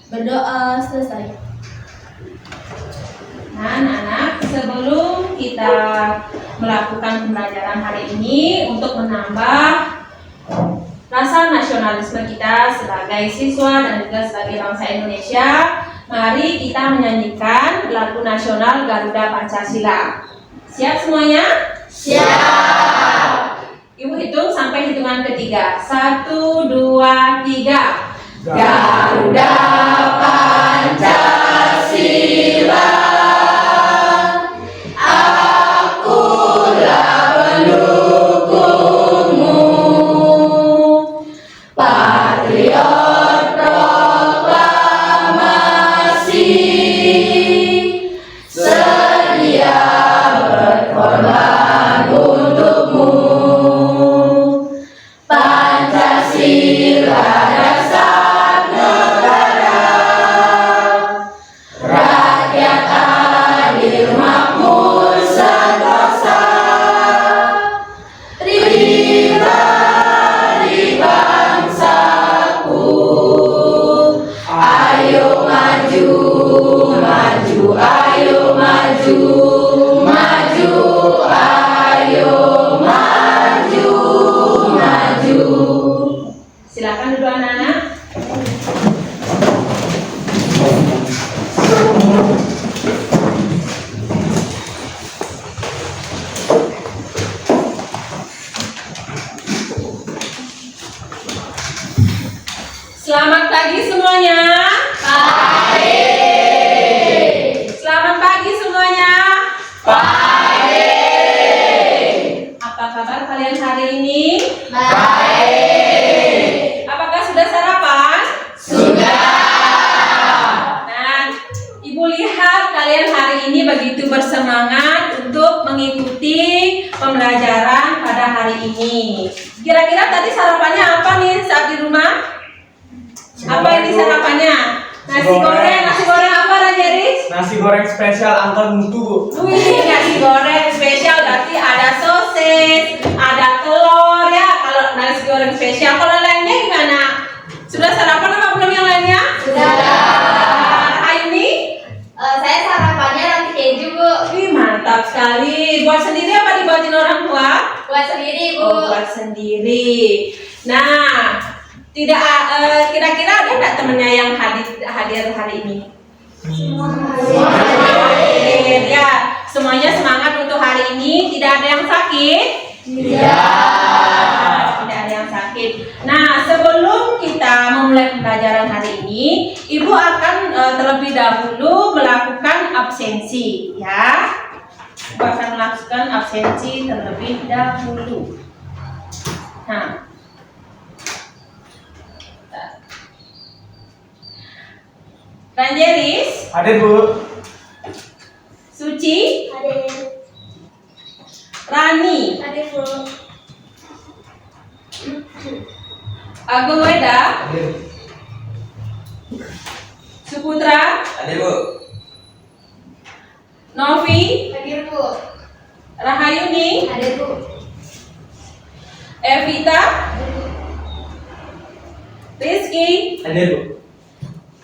Berdoa selesai. Nah, anak-anak, sebelum kita melakukan pembelajaran hari ini untuk menambah rasa nasionalisme kita sebagai siswa dan juga sebagai bangsa Indonesia, mari kita menyanyikan lagu nasional Garuda Pancasila. Siap semuanya? Siap. Ibu hitung sampai hitungan ketiga. 1, 2, 3. Garuda Pancasila, akulah pendukungmu, patriot proklamasi, sedia berkorban untukmu. Pancasila dasar negara, rakyat adil makmur sentosa, pribadi bangsaku, ayo maju, maju, ayo maju, maju, ayo maju, maju. Silakan duduk anak-anak. Selamat pagi semuanya. Pagi. Selamat pagi semuanya. Pagi. Apa kabar kalian hari ini? Baik. Apakah sudah sarapan? Sudah. Nah, Ibu lihat kalian hari ini begitu bersemangat untuk mengikuti pembelajaran pada hari ini. Kira-kira tadi sarapannya apa nih saat di rumah? Apa ini sarapannya? Nasi goreng. Nasi goreng apa Ranjeris? Nasi goreng spesial angkot mutu. Wih, nasi goreng spesial berarti ada sosis, ada telur ya. Kalau nasi goreng spesial, kalau lainnya gimana? Sudah sarapan apa belum yang lainnya? Sudah. Ayuni? Saya sarapannya roti keju, Bu. Wih, mantap sekali. Buat sendiri apa dibuatin orang tua? Buat sendiri, Bu. Oh, buat sendiri. Nah, tidak kira-kira ada nggak temennya yang hadir hari ini? Hadir ya. Semuanya semangat untuk hari ini. Tidak ada yang sakit? Tidak ada yang sakit. Nah, sebelum kita memulai pembelajaran hari ini, Ibu akan terlebih dahulu melakukan absensi, ya. Ibu akan melakukan absensi terlebih dahulu. Nah, Ranjeris, Hadir, Bu. Suci, Hadir. Rani, Hadir, Bu. Agung Weda, Hadir. Suputra, Hadir, Bu. Novi, Hadir, Bu. Rahayuni, Hadir, Bu. Evita, Hadir, Bu. Rizky, Hadir, Bu.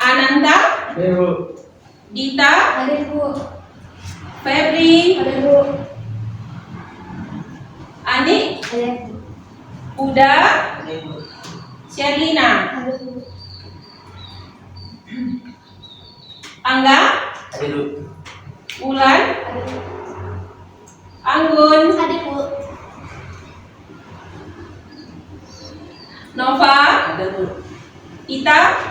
Ananta, Hadir, Bu. Dita, Hadir, Bu. Febri, Hadir, Bu. Ani, Hadir, Bu. Uda, Hadir, Bu. Sherlina, Hadir, Bu. Angga, Hadir, Bu. Ulan, Hadir, Bu. Anggun, Hadir, Bu. Nova, Hadir, Bu. Ita,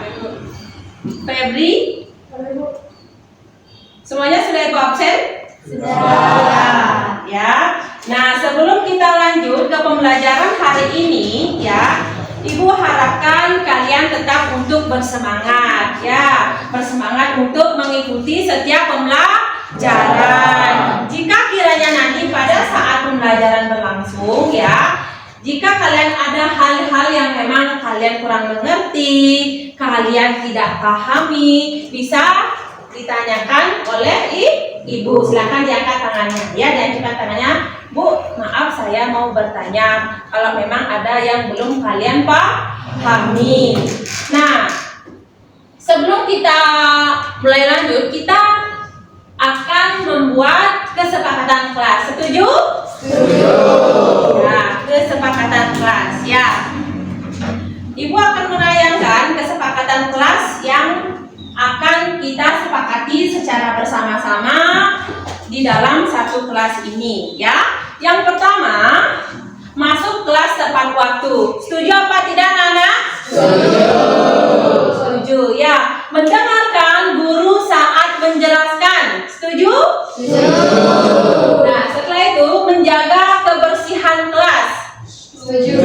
Febri, Hadir, Bu. semuanya sudah Ibu absen? Sudah. Ya. Nah, sebelum kita lanjut ke pembelajaran hari ini, ya, Ibu harapkan kalian tetap untuk bersemangat, ya, bersemangat untuk mengikuti setiap pembelajaran. Jika kiranya nanti pada saat pembelajaran berlangsung, ya, jika kalian ada hal-hal yang memang kalian kurang mengerti, kalian tidak pahami, bisa ditanyakan oleh ibu. Silakan diangkat tangannya, ya, diangkat tangannya. Bu, maaf saya mau bertanya kalau memang ada yang belum kalian pahami. Nah, sebelum kita mulai lanjut, kita akan membuat kesepakatan kelas. Setuju? Setuju. Nah, kesepakatan kelas ya. Ibu akan menayangkan kesepakatan kelas yang akan kita sepakati secara bersama-sama di dalam satu kelas ini ya. Yang pertama, masuk kelas tepat waktu. Setuju apa tidak, Nana? Setuju. Setuju ya. Mendengarkan guru saat menjelaskan. Setuju? Setuju. Nah, setelah itu menjaga kebersihan kelas. Setuju.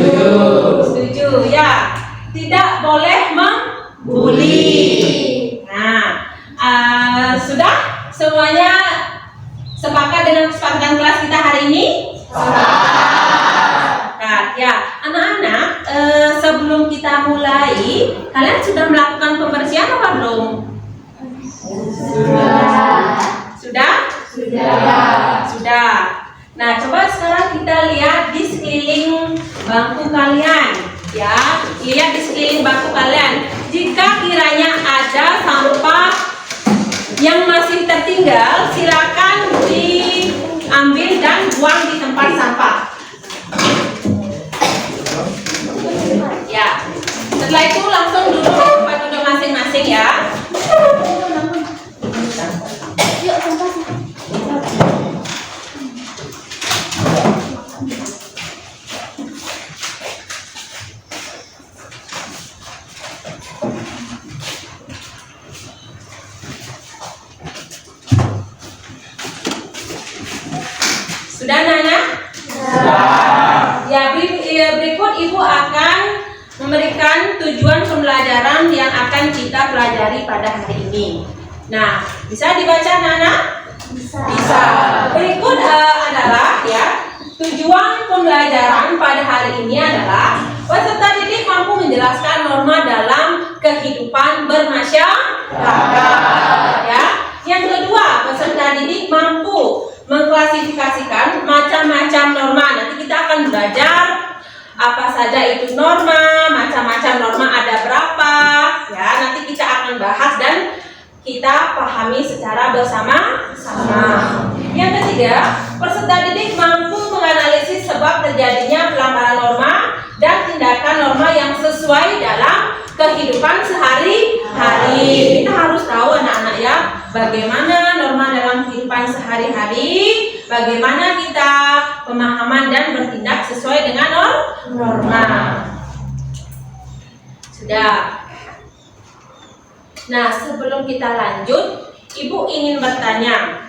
Setuju ya. Tidak boleh membuli. Nah, sudah semuanya sepakat dengan kesepakatan kelas kita hari ini? Sepakat. Ya, anak-anak, sebelum kita mulai, kalian sudah melakukan pembersihan apa belum? Sudah? Sudah. Nah, coba sekarang kita lihat di sekeliling bangku kalian. Ya, lihat di sekeliling bangku kalian. Jika kiranya ada sampah yang masih tertinggal, silakan diambil dan buang di tempat sampah. Ya, setelah itu langsung duduk di tempat duduk masing-masing ya. Yuk, sampah. Sudah, Nana? Sudah. Ya, berikut Ibu akan memberikan tujuan pembelajaran yang akan kita pelajari pada hari ini. Nah, bisa dibaca, Nana? Bisa. Berikut adalah ya, tujuan pembelajaran pada hari ini adalah peserta didik mampu menjelaskan norma dalam kehidupan bermasyarakat. Ya. Yang kedua, peserta didik mampu mengklasifikasikan macam-macam norma. Nanti kita akan belajar apa saja itu norma, macam-macam norma ada berapa. Ya, nanti kita akan bahas dan kita pahami secara bersama-sama. Yang ketiga, peserta didik mampu menganalisis sebab terjadinya pelanggaran norma dan tindakan norma yang sesuai dalam kehidupan sehari-hari. Kita harus tahu anak-anak ya, bagaimana norma dalam kehidupan sehari-hari, bagaimana kita pemahaman dan bertindak sesuai dengan norma. Sudah. Nah, sebelum kita lanjut, Ibu ingin bertanya,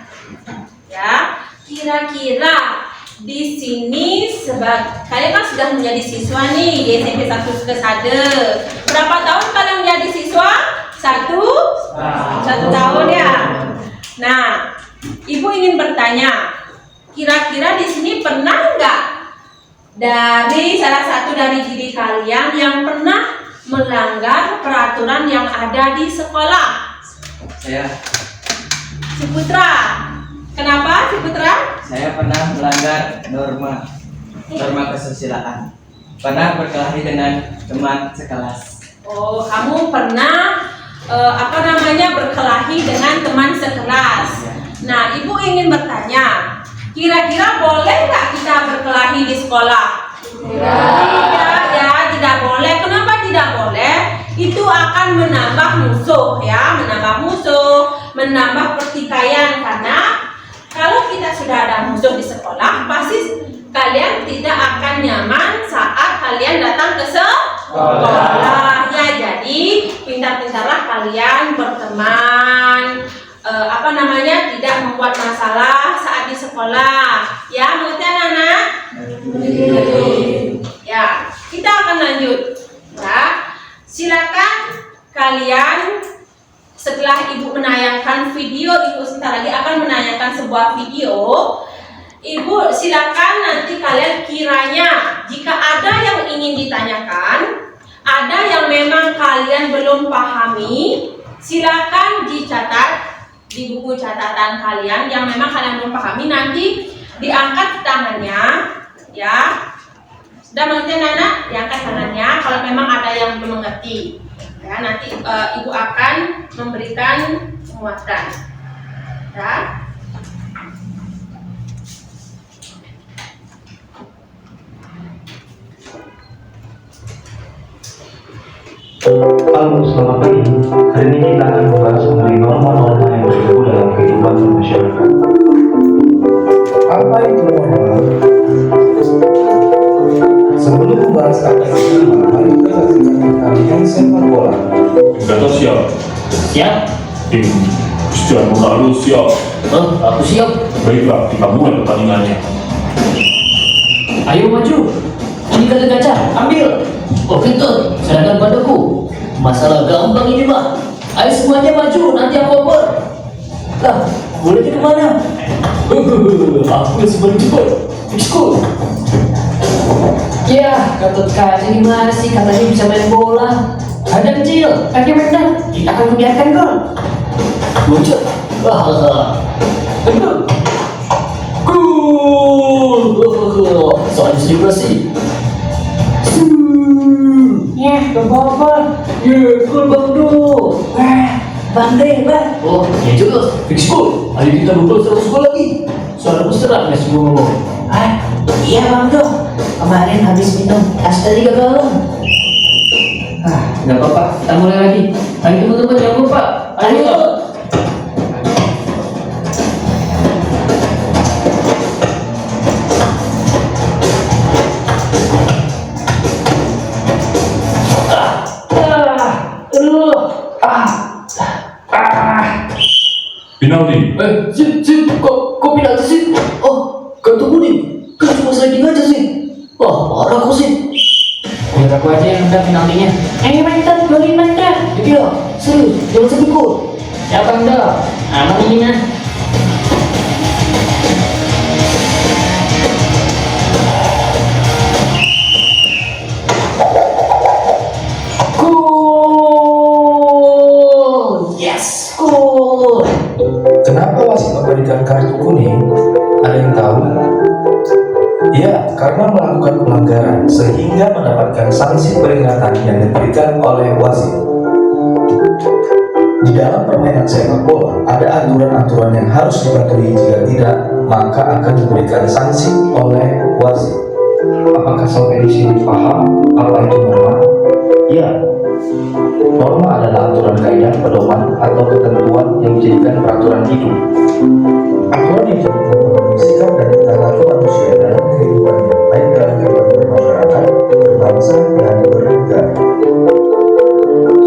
ya, kira-kira di sini kalian kan sudah menjadi siswa nih di SMP 1 Kesade. Berapa tahun kalian menjadi siswa? Satu tahun ya. Nah, Ibu ingin bertanya, kira-kira di sini pernah nggak dari salah satu dari diri kalian yang pernah melanggar peraturan yang ada di sekolah? Saya. Ciputra. Kenapa Ciputra? Saya pernah melanggar norma kesusilaan. Pernah berkelahi dengan teman sekelas. Oh, kamu pernah berkelahi dengan teman sekelas. Ya. Nah, Ibu ingin bertanya, kira-kira boleh nggak kita berkelahi di sekolah? Tidak ya, tidak boleh. Kenapa tidak boleh? Itu akan menambah musuh ya, menambah pertikaian. Karena kalau kita sudah ada musuh di sekolah, pasti kalian tidak akan nyaman saat kalian datang ke sekolah. Ya, jadi pintar-pintarlah kalian berteman, tidak membuat masalah saat di sekolah. Ya, mengerti anak-anak? Ya, kita akan lanjut. Ya, silakan kalian setelah Ibu menayangkan video, Ibu sebentar lagi akan menayangkan sebuah video. Ibu silakan nanti kalian kiranya jika ada yang ingin ditanyakan, ada yang memang kalian belum pahami, silakan dicatat di buku catatan kalian yang memang kalian belum pahami, nanti diangkat tangannya ya. Sudah mengerti anak-anak? Diangkat tangannya kalau memang ada yang belum mengerti. Ya, nanti Ibu akan memberikan penguatan. Ya. Halo, selamat pagi. Hari ini kita akan membahas mengenai norma-norma yang berlaku dalam kehidupan masyarakat. Apa itu norma? Sebelum membahas kata norma, mari kita saksikan pertandingan sepak bola. Gatot siap. Siap? Tim Cristiano Ronaldo siap. Aku siap. Baiklah, kita mulai pertandingannya. Ayo maju. Ini kata kaca, ambil. Oh gitu, serahkan padaku. Masalah gampang ini mah. Ayo semuanya maju, nanti aku oper. Lah, boleh kemana? Aku sebelum cepat. Ikut. Ya, Gatot Kaca gimana sih? Katanya bisa main bola. Ada kecil, kaki pendek. Kita akan membiarkan gol. Lucu. Betul. Gol. Soalnya selebrasi. Ya, gak apa-apa. Ya, gol Bang Do. Wah, pandai, Bang. Oh, ya juga. Fix gol. Ayo kita bergol 100 gol lagi. Suara serang ya semua ngomong. Iya Bang Do. Kemarin habis minum es tadi gagal. Gak apa-apa. Kita mulai lagi. Ayo teman-teman jangan lupa. Ayo. Penalti. Sip, kok penalti sih? Oh, gantung Budi. Kan cuma sliding aja sih. Wah, parah kok sih. Biar aku aja yang udah penaltinya. Mantap, golin mantap. Iya, serius, jangan sebut. Siapa anda? Aman ini nah. Gol! Yes, gol! Kenapa wasit memberikan kartu kuning? Ada yang tahu? Ya, karena melakukan pelanggaran sehingga mendapatkan sanksi peringatan yang diberikan oleh wasit. Di dalam permainan sepak bola, ada aturan-aturan yang harus dipatuhi. Jika tidak, maka akan diberikan sanksi oleh wasit. Apakah sampai di sini paham apa itu norma? Ya, norma adalah aturan kaidah, pedoman, atau ketentuan yang dijadikan peraturan hidup. Aturan yang memenuhi sikap dan tingkah laku manusia dalam kehidupannya, baik dalam kehidupan bermasyarakat, berbangsa, dan bernegara.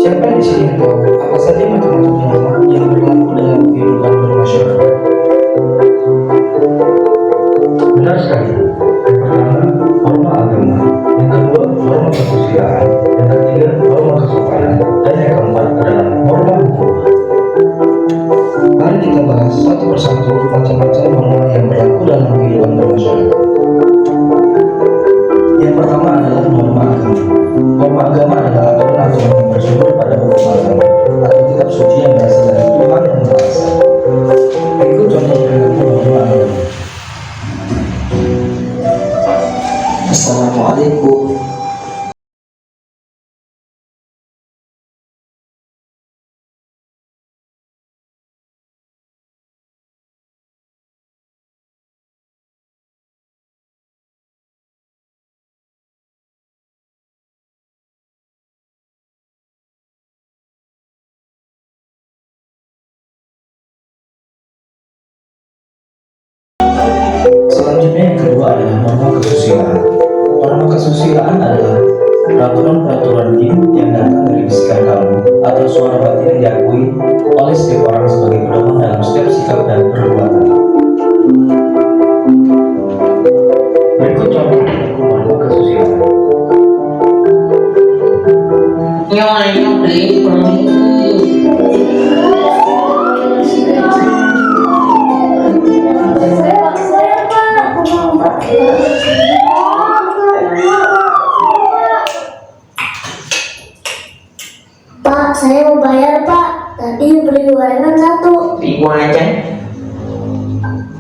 Siapa yang di sini tahu apa saja macam-macam norma yang berlaku dalam kehidupan bermasyarakat? Benar sekali. Yang pertama, norma agama. Yang kedua, norma kesusilaan. Yang ketiga, norma kesopanan. Dan yang keempat adalah norma hukum. Mari kita bahas satu persatu macam-macam norma yang berlaku dalam kehidupan bermasyarakat. Yang pertama adalah norma agama. Norma agama adalah aturan-aturan yang bersumber pada hukum agama atau kitab suci yang berasal dari Tuhan yang Maha Esa. Berikut contoh perilaku norma agama. Assalamualaikum. Selanjutnya yang kedua adalah norma kesusilaan. Norma kesusilaan adalah peraturan-peraturan hidup yang datang dari bisikan kalbu atau suara batin yang diakui oleh setiap orang sebagai pedoman dalam setiap sikap dan perbuatan. Berikut contoh perilaku norma kesusilaan. Pak, saya mau bayar Pak. Tadi beli gorengan 1. Ibu aja.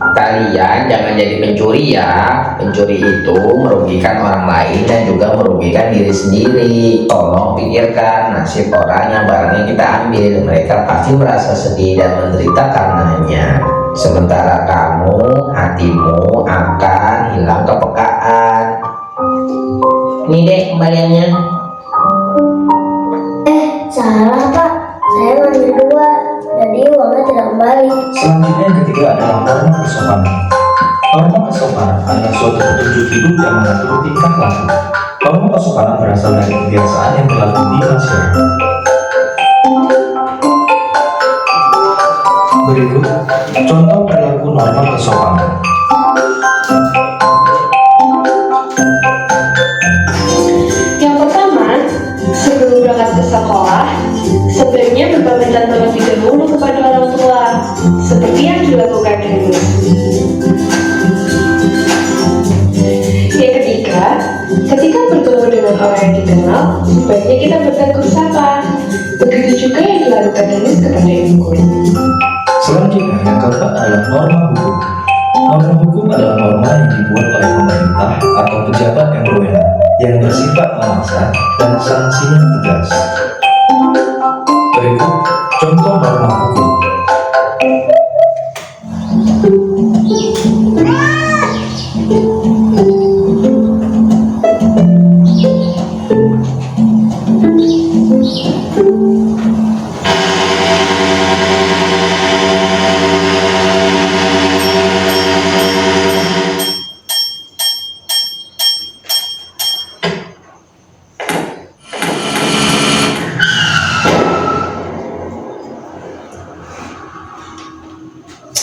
Kalian jangan jadi pencuri ya. Pencuri itu merugikan orang lain dan juga merugikan diri sendiri. Tolong pikirkan nasib orang yang barangnya kita ambil. Mereka pasti merasa sedih dan menderita karenanya. Sementara kamu, hatimu akan hilang kepekaan. Ini deh kembaliannya. Salah Pak, saya ngambil 2 dan ini uangnya tidak kembali. Selanjutnya yang ketiga adalah norma kesopanan. Norma kesopanan adalah suatu petunjuk hidup yang mengatur tingkah laku. Norma kesopanan berasal dari kebiasaan yang berlaku di masyarakat. Berikut contoh perilaku norma kesopanan. Yang pertama, sebelum berangkat ke sekolah, sebaiknya berpamitan terlebih dahulu kepada orang tua, seperti yang dilakukan dulu. Yang ketiga, ketika bertemu dengan orang yang dikenal, sebaiknya kita bertegur sapa. Begitu juga yang dilakukan Denis kepada ibu guru. Selanjutnya yang keempat adalah norma hukum. Norma hukum adalah norma yang dibuat oleh pemerintah atau pejabat yang berwenang, yang bersifat memaksa dan sanksinya tegas. Berikut contoh norma hukum.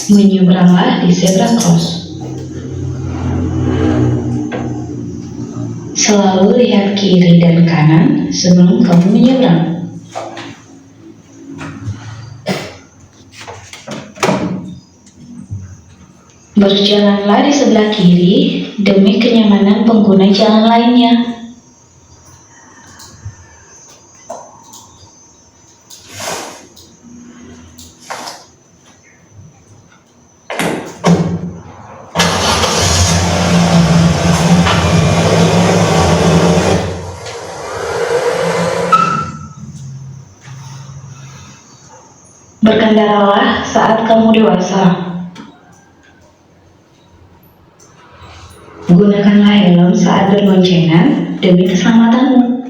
Menyeberanglah di zebra cross. Selalu lihat kiri dan kanan sebelum kamu menyeberang. Berjalanlah di sebelah kiri demi kenyamanan pengguna jalan lainnya. Berkendaralah saat kamu dewasa. Gunakanlah helm saat berboncengan demi keselamatanmu.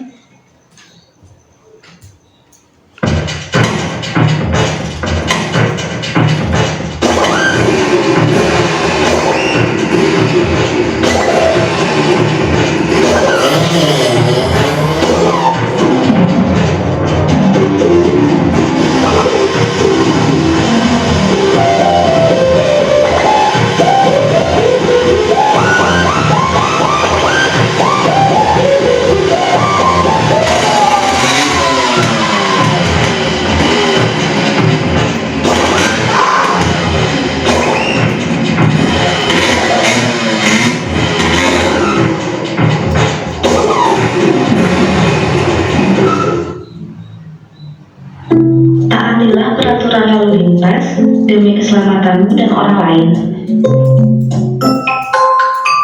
Taatilah peraturan lalu lintas demi keselamatanmu dan orang lain.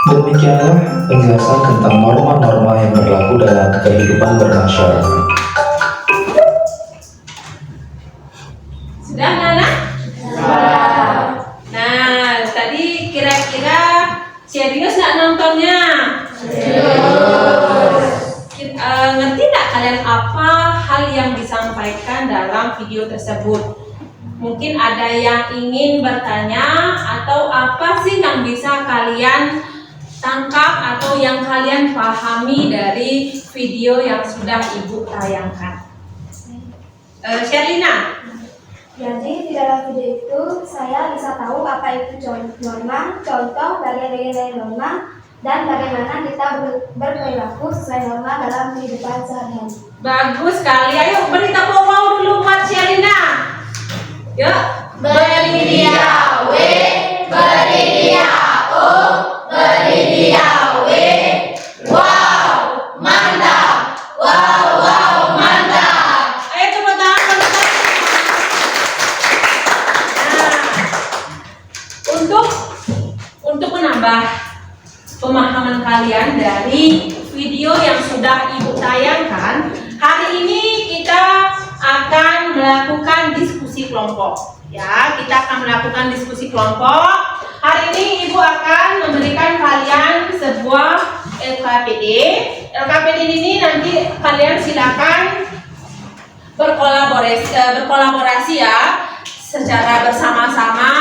Demikianlah penjelasan tentang norma-norma yang berlaku dalam kehidupan bermasyarakat. Sudah Nana? Nah, tadi kira-kira serius nggak nontonnya? Ngerti nggak kalian apa hal yang disampaikan dalam video tersebut? Mungkin ada yang ingin bertanya atau apa sih yang bisa kalian tangkap atau yang kalian pahami dari video yang sudah Ibu tayangkan? Sherlina? Jadi di dalam video itu saya bisa tahu apa itu norma, contoh bagian-bagian dari norma, dan bagaimana kita berperilaku sesuai norma dalam kehidupan sehari-hari. Bagus sekali. Ayo beri tepuk tangan dulu buat Sherlina. Yuk. Beri dia W, beri dia O, beri dia W. Wow, mantap. Wow, mantap. Ayo tepuk tangan. Nah, untuk menambah pemahaman kalian dari video yang sudah Ibu tayangkan, hari ini kita akan melakukan diskusi kelompok. Ya, kita akan melakukan diskusi kelompok. Hari ini Ibu akan memberikan kalian sebuah LKPD. LKPD ini nanti kalian silakan berkolaborasi ya, secara bersama-sama,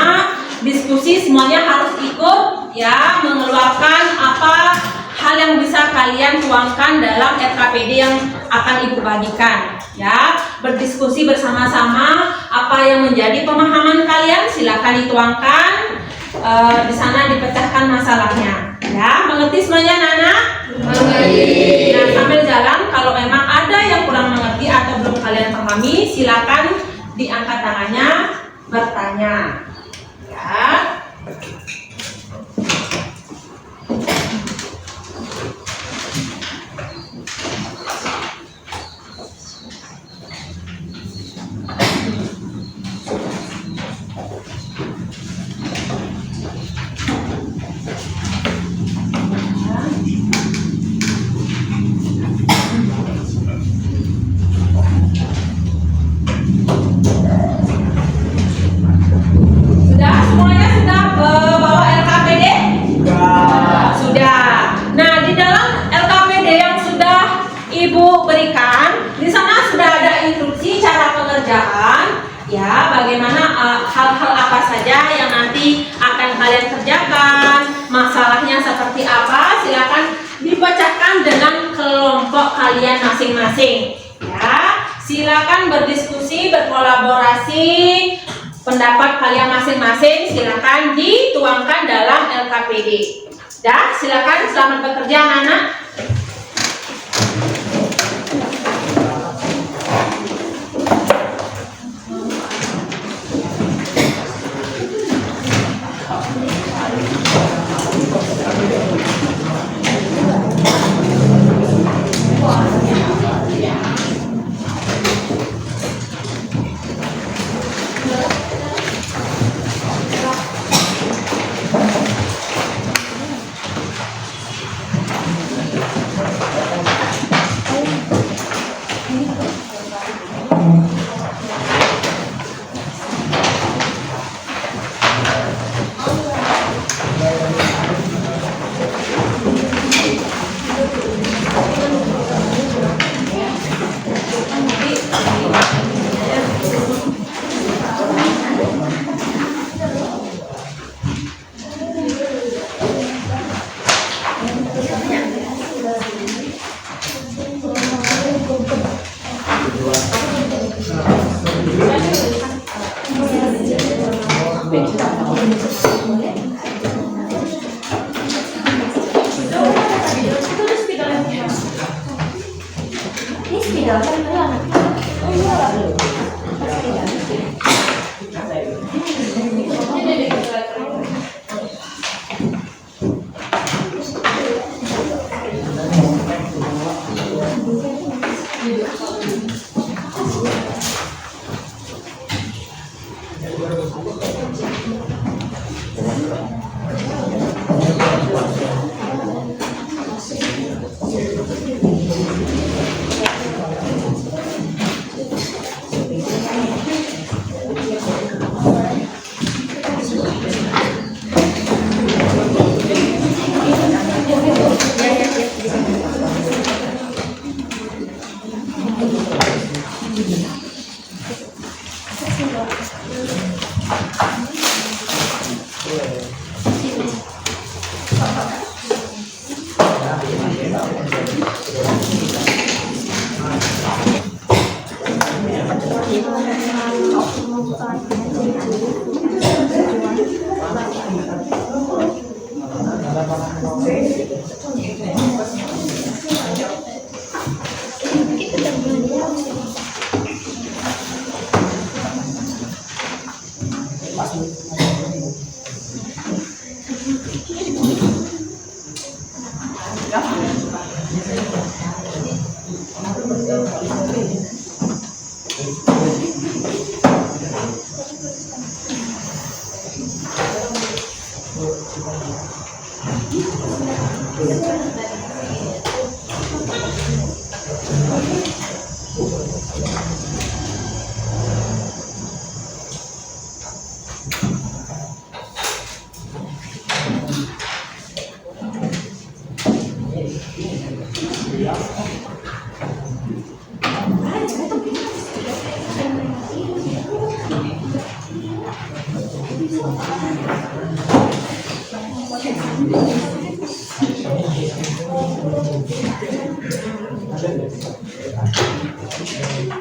diskusi, semuanya harus ikut ya, mengeluarkan apa hal yang bisa kalian tuangkan dalam LKPD yang akan Ibu bagikan ya. Berdiskusi bersama-sama apa yang menjadi pemahaman kalian, silakan dituangkan. Di sana dipecahkan masalahnya ya. Mengerti semuanya Nana? Mengerti. Nah, sambil jalan kalau memang ada yang kurang mengerti atau belum kalian pahami, silakan diangkat tangannya bertanya ya. Ya, bagaimana hal-hal apa saja yang nanti akan kalian kerjakan, masalahnya seperti apa, silakan dipecahkan dengan kelompok kalian masing-masing. Ya, silakan berdiskusi, berkolaborasi, pendapat kalian masing-masing silakan dituangkan dalam LKPD. Ya, silakan, selamat bekerja anak-anak.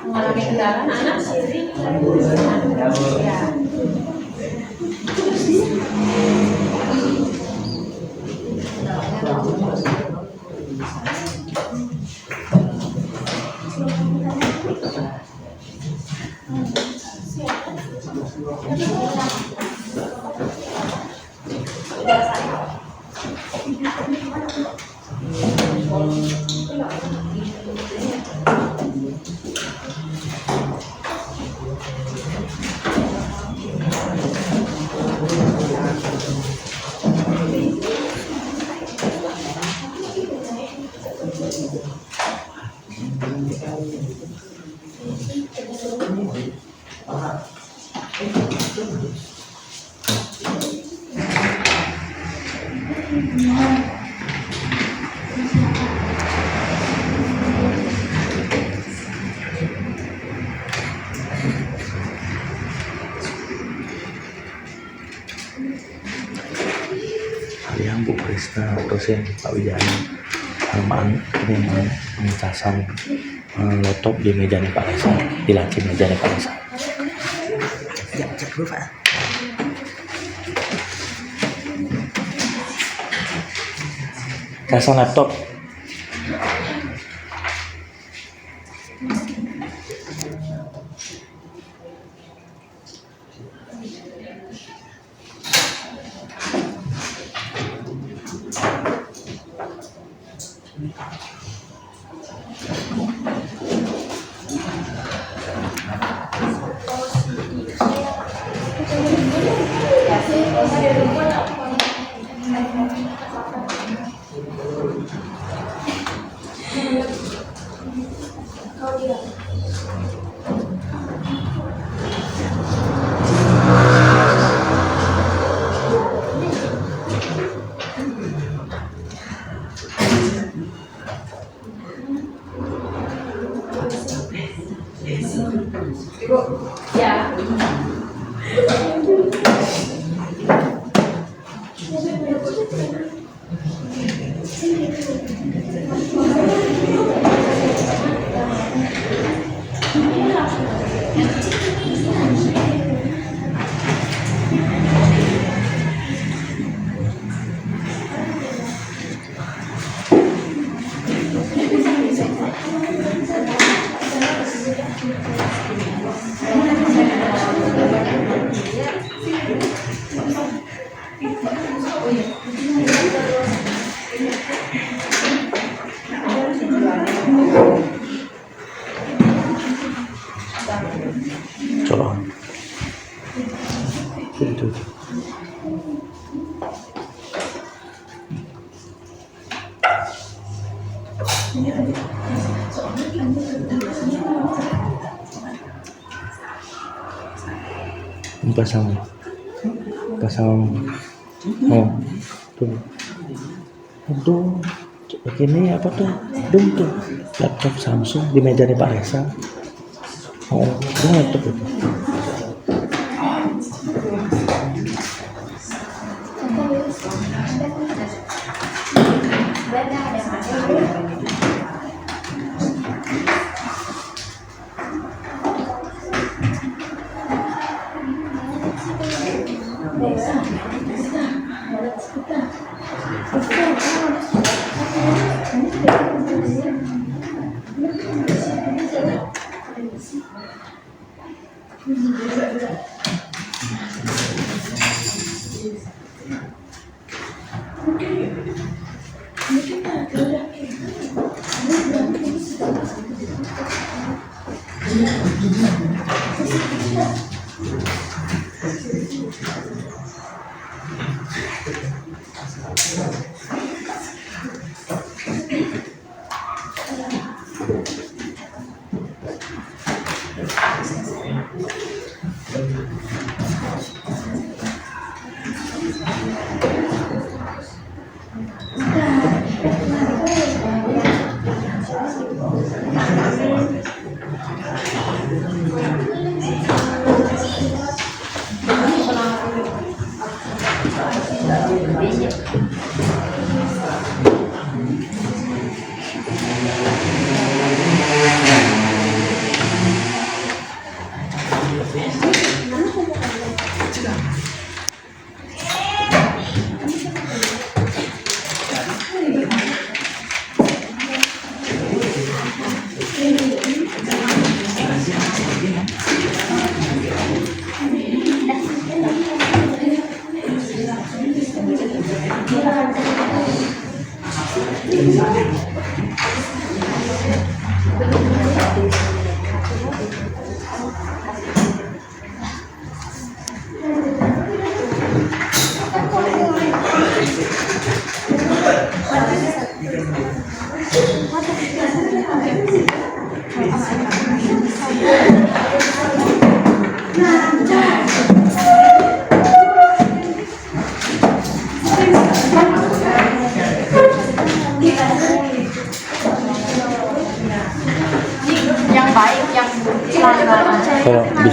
Mengalami kendala anak siri. Ya. Yang Bu Krisna, dosen Pak Wijaya, pengecasan laptop di mejanya Pak Resa, di laci mejanya Pak Resa. Ya, cek dulu Pak. Casan laptop. Ya. Coba. Itu. Pasang oh tuh ini apa tuh tuh laptop Samsung di meja Pak Resa. Oh ini laptop itu.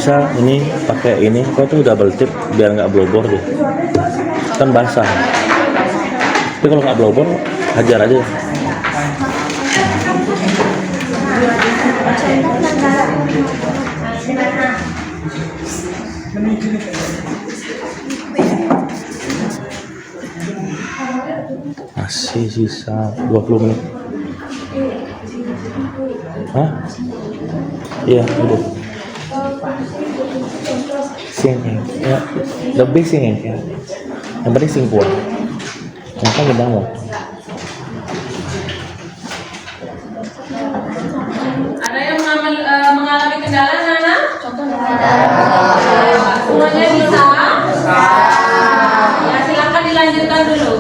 bisa ini pakai ini kok tuh double tip biar nggak blobor deh, kan basah. Tapi kalau nggak blobor hajar aja. Masih sisa 20 menit. Hah? Iya, udah. Singing, ya, lebih singing ya. Yang penting sing kuat. Yang kan gedang loh. Ada yang mengalami kendala, Nana? Semuanya bisa? Ya, silakan dilanjutkan dulu.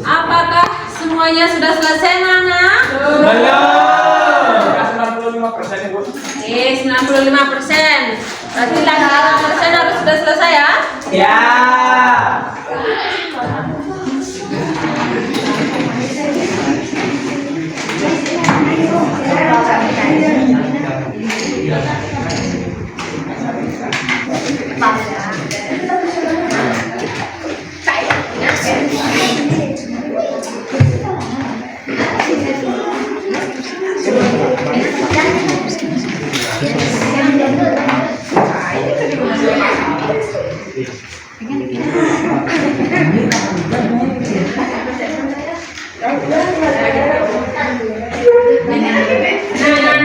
Apakah semuanya sudah selesai, Nana? Oke, 95%. Berarti 5% harus sudah selesai ya? Ya.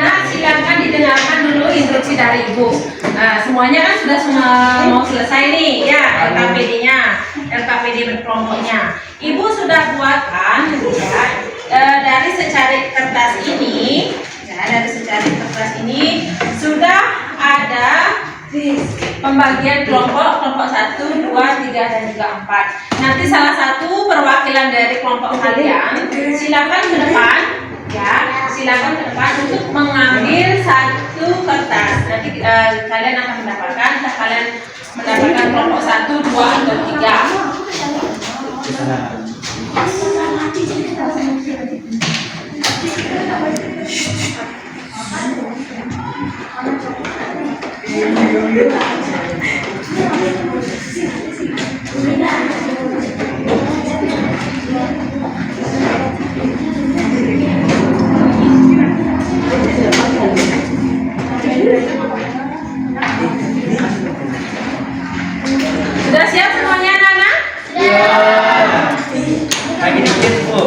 Nah, silakan didengarkan dulu instruksi dari Ibu. Nah, semuanya kan sudah mau selesai nih, ya, LKPD berkelompoknya. Ibu sudah buatkan, ya, dari secari kertas ini, sudah ada pembagian kelompok 1, 2, 3, dan juga 4. Nanti salah satu perwakilan dari kelompok kalian silakan ke depan, ya, silakan ke depan untuk mengambil satu kertas. Nanti kalian akan mendapatkan kelompok 1, 2, atau 3. Sudah siap semuanya, anak-anak? Lagi dikit, Bu.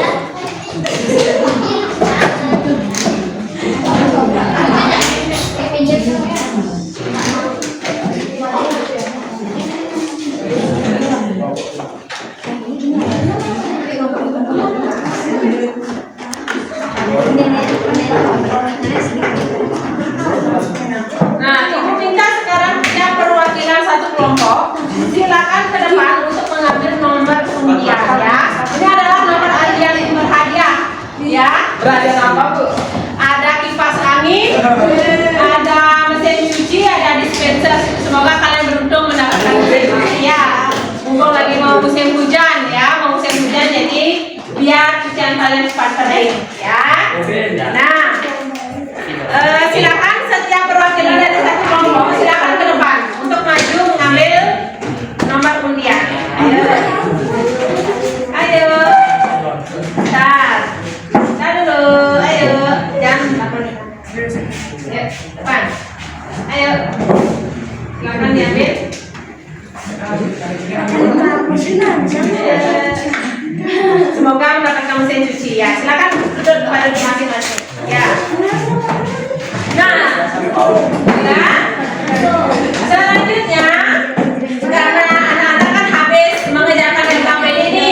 Nah, Ibu minta sekarang yang perwakilan satu kelompok silakan ke depan untuk mengambil nomor undian, ya. Ini adalah nomor undian yang berhadiah, ya. Berhadiah apa, Bu? Ada kipas angin, ada mesin cuci, ada dispenser. Semoga kalian beruntung mendapatkan mesin cuci, ya. Mumpung lagi mau musim hujan, ya, jadi biar cucian kalian cepat kering, ya. Nah, silakan setiap perwakilan dari satu kelompok silakan ke depan untuk maju mengambil nomor undian. Ayo, tar dulu, ayo, jangan lapor. Ya, depan, ayo, silakan diambil. Semoga mendapatkan mesin cuci, ya. Silakan duduk pada masing-masing, ya. Nah, ya. Selanjutnya, karena anak-anak kan habis mengerjakan LKPD ini,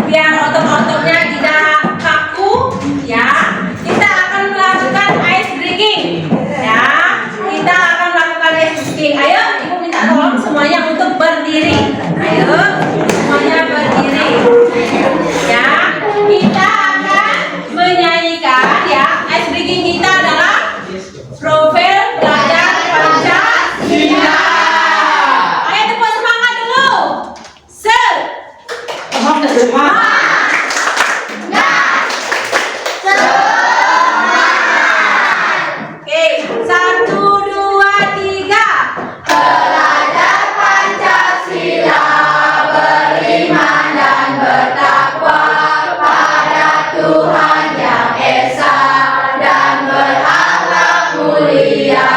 biar otot-ototnya tidak kaku, ya, kita akan melakukan ice breaking, ya. Kita akan melakukan ice breaking. Ayo, Ibu minta tolong semuanya untuk berdiri. Ayo, semuanya berdiri, ya. Kita akan menyanyikan, ya. Ice breaking kita adalah profil belajar Pancasila. Ayo tepuk semangat dulu. Oke, 1, 2, 3. Belajar Pancasila, beriman dan bertakwa pada Tuhan yang esa dan berakhlak mulia,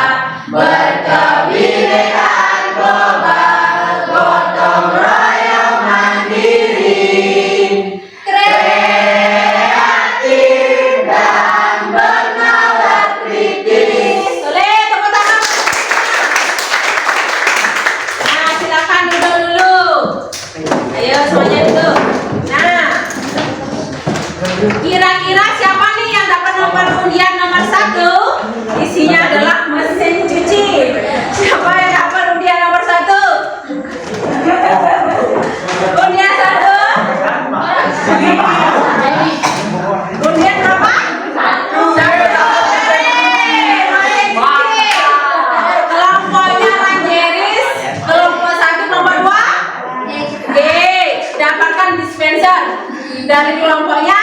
berkebinekaan global, gotong royong mandiri, kreatif dan bernalar kritis. Boleh tepuk tangan. Nah, silakan duduk dulu. Ayo semuanya duduk. Nah, kira-kira siapa nih yang dapat nomor undian nomor 1? Isinya adalah mesin cuci. Siapa yang dapat undian nomor 1? Undian 1? Undian berapa? 1. Kelompoknya Ranjeris, kelompok 1 nomor 2. Dapatkan dispenser dari kelompoknya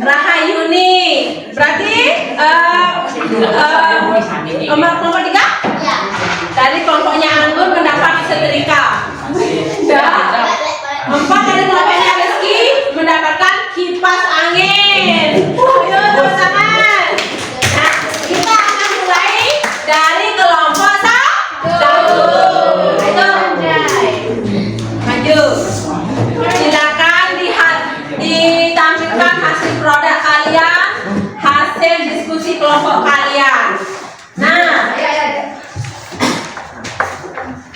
Rahayuni. Berarti nomor 3? Dari kelompoknya Anggun mendapat setrika. Dan 4 dari kelompoknya Rizky mendapatkan kipas angin. Ayo tepuk tangan. Nah, kita akan mulai dari kelompok 1. Ayo, maju. Silakan ditampilkan hasil produk kalian. kelompok kalian. Nah,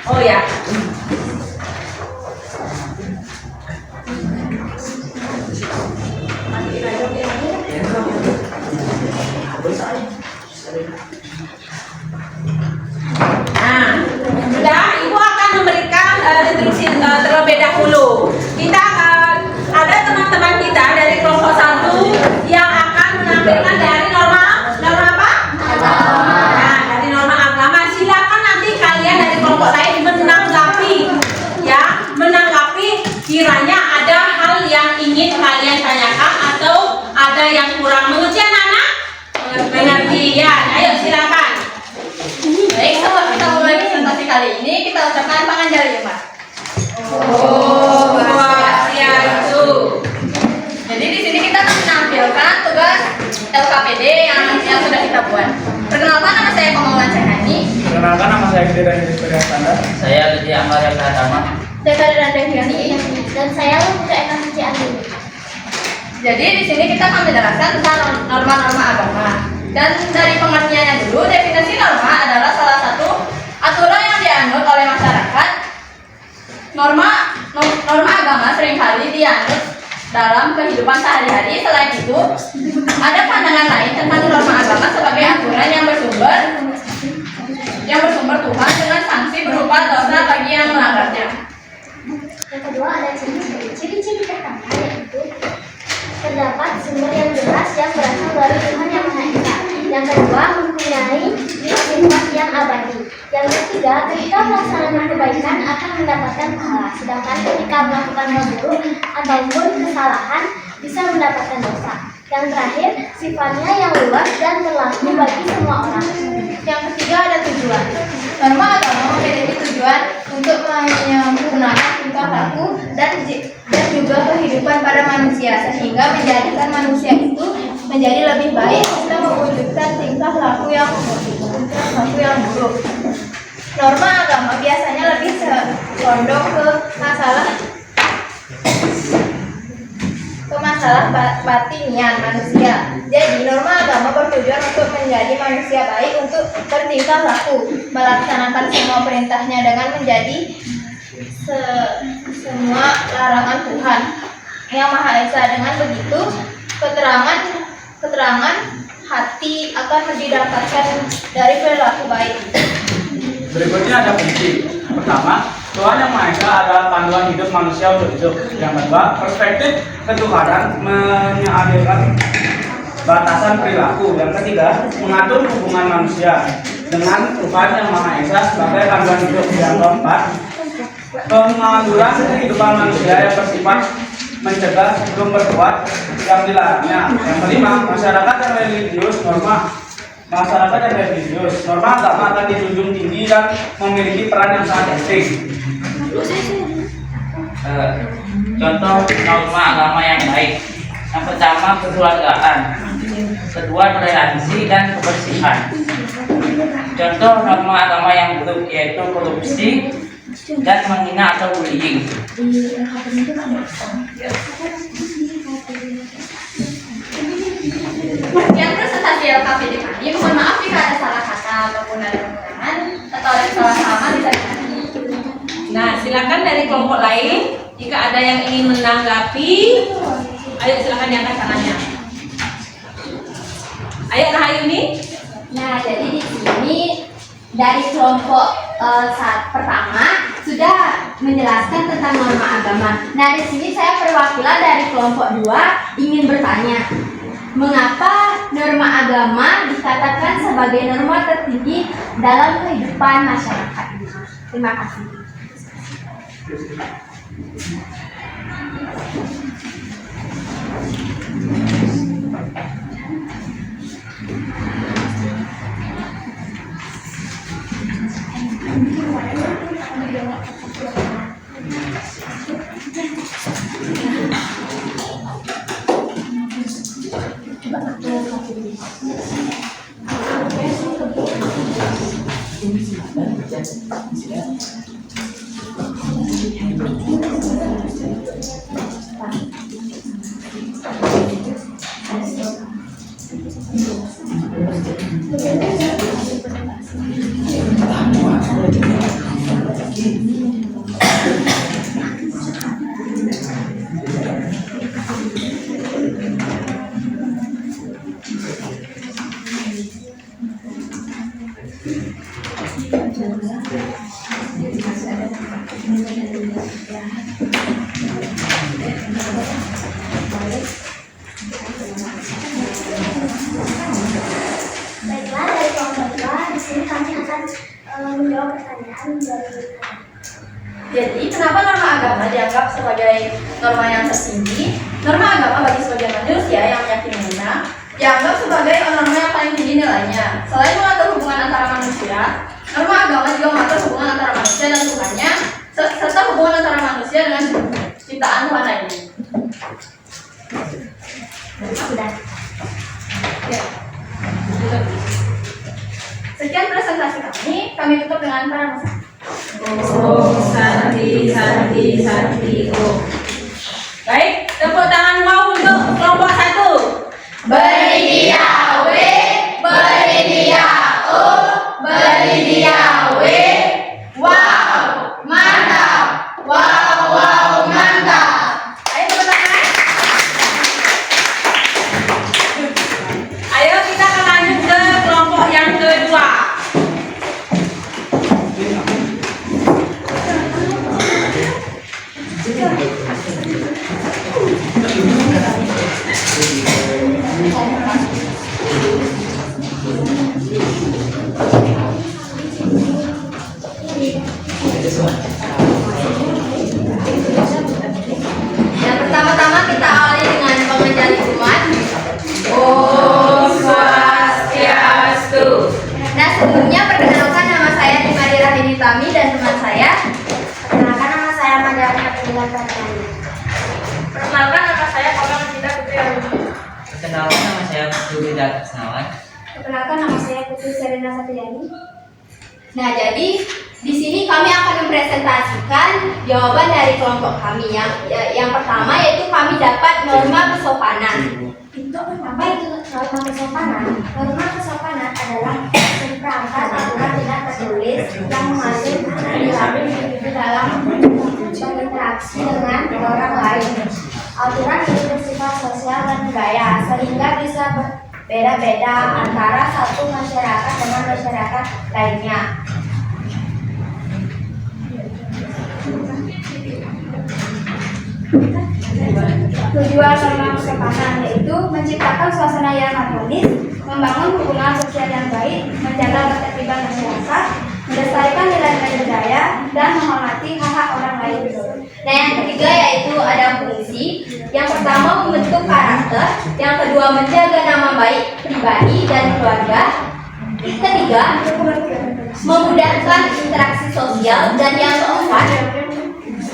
oh ya. Nah, sudah Ibu akan memberikan instruksi terlebih dahulu. Kita ada teman-teman kita dari kelompok 1 yang akan menampilkan dari norma apa? Nah, dari norma agama. Silakan nanti kalian dari kelompok lain menanggapi kiranya ada hal yang ingin kalian tanyakan atau ada yang kurang mengerti anak-anak? Mengerti ya. Ayo silakan. Baik, sebelum kita mulai presentasi kali ini, kita ucapkan panganjali ya, Pak. Oh, Swastiastu. Jadi di sini kita akan menampilkan tugas LKPD yang sudah kita buat. Perkenalkan, nama saya Pemawan Cahani. Perkenalkan, nama saya Gede dan Yudhistira Sandar. Saya Lidi Amalia Pratama. Saya Kadir Deviani. Dan saya Lucia Eka Suci Andini. Jadi di sini kita akan menjelaskan tentang norma-norma agama. Dan dari pengertiannya dulu, definisi norma adalah salah satu aturan yang dianut oleh masyarakat. Norma agama seringkali dianut dalam kehidupan sehari-hari. Selain itu, ada pandangan lain tentang norma agama sebagai aturan yang bersumber Tuhan dengan sanksi berupa dosa bagi yang melanggarnya. Yang kedua ada ciri-ciri pertama, yaitu terdapat sumber yang jelas yang berasal dari Tuhan Yang Maha Esa. Yang kedua, mempunyai sifat yang abadi. Yang ketiga, ketika melaksanakan kebaikan akan mendapatkan pahala, sedangkan ketika melakukan hal buruk ataupun kesalahan bisa mendapatkan dosa. Yang terakhir, sifatnya yang luas dan berlaku bagi semua orang. Yang ketiga ada tujuan. Norma agama memiliki tujuan untuk menyempurnakan tingkah laku dan juga kehidupan para manusia, sehingga menjadikan manusia itu menjadi lebih baik serta mewujudkan tingkah laku yang buruk. Norma agama biasanya lebih condong ke masalah batinian manusia. Jadi norma agama bertujuan untuk menjadi manusia baik, untuk bertingkah laku, melaksanakan semua perintahnya dengan menjadi semua larangan Tuhan Yang Maha Esa. Dengan begitu, keterangan hati akan didapatkan dari perilaku baik. Berikutnya ada fungsi. Pertama, Tuhan Yang Maha Esa adalah panduan hidup manusia untuk hidup. Yang kedua, perspektif ketuhanan menghadirkan batasan perilaku. Yang ketiga, mengatur hubungan manusia dengan Tuhan Yang Maha Esa sebagai panduan hidup. Yang keempat, pengaduran kehidupan manusia yang bersifat mencegah sebelum berbuat yang dilarangnya. Yang kelima, masyarakat yang religius. Masyarakat yang religius, norma agama akan dijunjung tinggi dan memiliki peran yang sangat penting. Contoh norma agama yang baik. Yang pertama, kekeluargaan. Kedua, toleransi dan kebersihan. Contoh norma agama yang buruk yaitu korupsi dan menghina atau bullying. Yang presentasi LKPD kami, mohon maaf jika ada salah kata ataupun ada kekurangan atau ada kesalahan bisa dikatakan. Nah, silakan dari kelompok lain jika ada yang ingin menanggapi. Ayo silakan diangkat tangannya. Ayo Rahayuni. Nah, jadi di sini dari kelompok pertama sudah menjelaskan tentang norma agama. Nah, di sini saya perwakilan dari kelompok 2 ingin bertanya, mengapa norma agama dikatakan sebagai norma tertinggi dalam kehidupan masyarakat? Terima kasih. Baiklah, dari kelompok 2 di sini kami akan menjawab pertanyaan dari. Jadi, kenapa norma agama dianggap sebagai norma yang tertinggi? Norma agama bagi sebagian manusia yang meyakininya dianggap sebagai norma yang paling tinggi nilainya. Selain mengatur hubungan antara manusia, norma agama juga mengatur hubungan antara manusia dan Tuhannya, serta hubungan antara manusia dengan ciptaan Tuhan lainnya. Sudah. Ya. Sekian presentasi kami tutup dengan para Oh, Santi, Santi, Santi, oh. Baik, tepuk tangan wow untuk kelompok 1. Beridia W, beridia O, beridia W. Wow, mantap. Wow, wow, mantap. Ayo tepuk tangan. Ayo kita akan lanjut ke kelompok yang kedua. Yang pertama-tama kita awali dengan pengajian Jumat. Om Swastiastu. Nah, sebelumnya perkenalkan nama saya Dimari Rahini Tami dan teman saya. Perkenalkan, nama saya Mandalina Pilihan Pertani. Perkenalkan nama saya Korang Cinta Putri Aruni. Perkenalkan nama saya Budi Darmawan. Perkenalkan, nama saya Putri Serena Satriani. Nah, jadi di sini kami akan mempresentasikan jawaban dari kelompok kami. Yang pertama yaitu kami dapat norma kesopanan. Apa itu norma kesopanan? Norma kesopanan adalah seperangkat aturan tidak tertulis yang mengatur perilaku individu dalam berinteraksi dengan orang lain. Aturan itu bersifat sosial dan budaya sehingga bisa berbeda-beda antara satu masyarakat dengan masyarakat lainnya. Tujuan norma kesopanan yaitu menciptakan suasana yang harmonis, membangun hubungan sosial yang baik, menjaga ketertiban masyarakat, melestarikan nilai-nilai budaya, dan menghormati hak-hak orang lain. Nah, yang ketiga yaitu ada fungsi. Yang pertama membentuk karakter, yang kedua menjaga nama baik pribadi dan keluarga. Ketiga, memudahkan interaksi sosial, dan yang keempat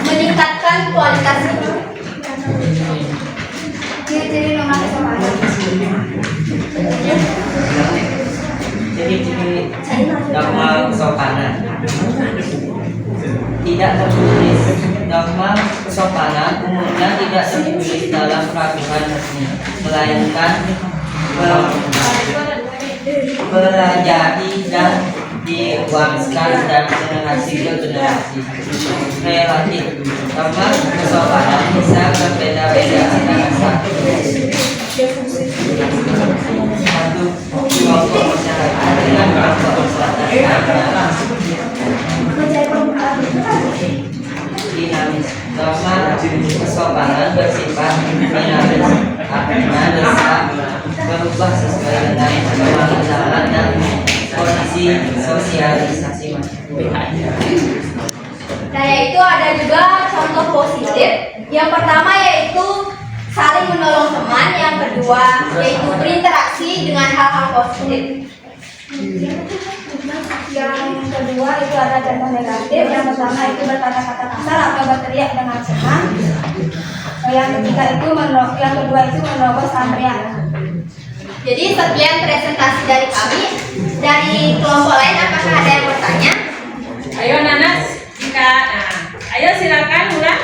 meningkatkan kualitas hidup. Ciri-ciri norma kesopanan. Ciri-ciri norma kesopanan. Tidak tertulis. Norma kesopanan umumnya tidak tertulis dalam peraturan resmi, melainkan pelajari dan diwariskan dari generasi ke generasi. Relatif, norma kesopanan bisa berbeda-beda antara satu kelompok masyarakat dengan kelompok masyarakat. Dinamis, norma kesopanan bersifat dinamis, artinya bisa berubah sesuai dengan perkembangan dan kondisi sosialisasi masyarakat. Nah, yaitu ada juga contoh positif. Yang pertama yaitu saling menolong teman, yang kedua yaitu berinteraksi dengan hal-hal positif. Yang kedua itu ada contoh negatif. Yang pertama itu berkata-kata kasar atau berteriak dengan senang. Yang ketiga itu yang kedua itu menerobos antrean. Jadi sekian presentasi dari kami. Dari kelompok lain apakah ada yang bertanya? Ayo Nanas, ayo silakan mulai.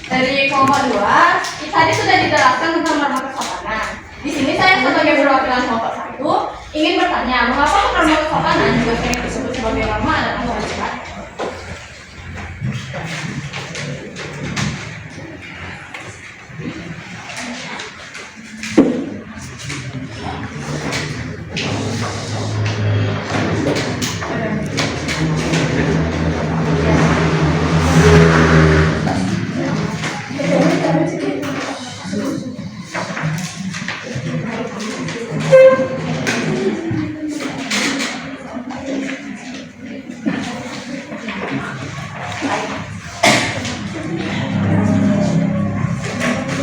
Dari kelompok 2, tadi sudah dijelaskan tentang norma kesopanan. Di sini saya sebagai perwakilan kelompok 1 ingin bertanya, mengapa norma kesopanan juga sering disebut sebagai norma adalah wajar?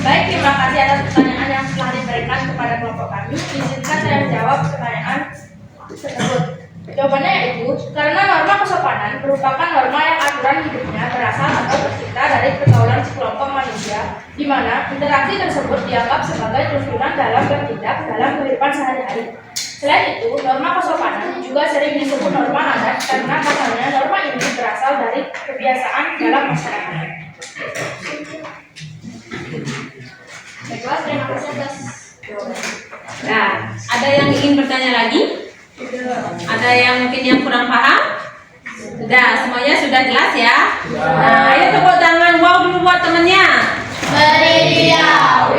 Baik, terima kasih atas pertanyaan yang telah diberikan kepada kelompok kami. Izinkan saya menjawab pertanyaan tersebut. Jawabannya yaitu, karena norma kesopanan merupakan norma yang aturan hidupnya berasal atau tercipta dari pergaulan sekelompok manusia, di mana interaksi tersebut dianggap sebagai tuntunan dalam bertindak dalam kehidupan sehari-hari. Selain itu, norma kesopanan juga sering disebut norma adat karena katanya norma ini berasal dari kebiasaan dalam masyarakat. Baiklah, terima kasih atas jawabannya. Nah, ada yang ingin bertanya lagi? Ada yang mungkin yang kurang paham? Sudah, semuanya sudah jelas ya? Nah, ayo tepuk tangan wow dulu buat temennya. Beri dia W,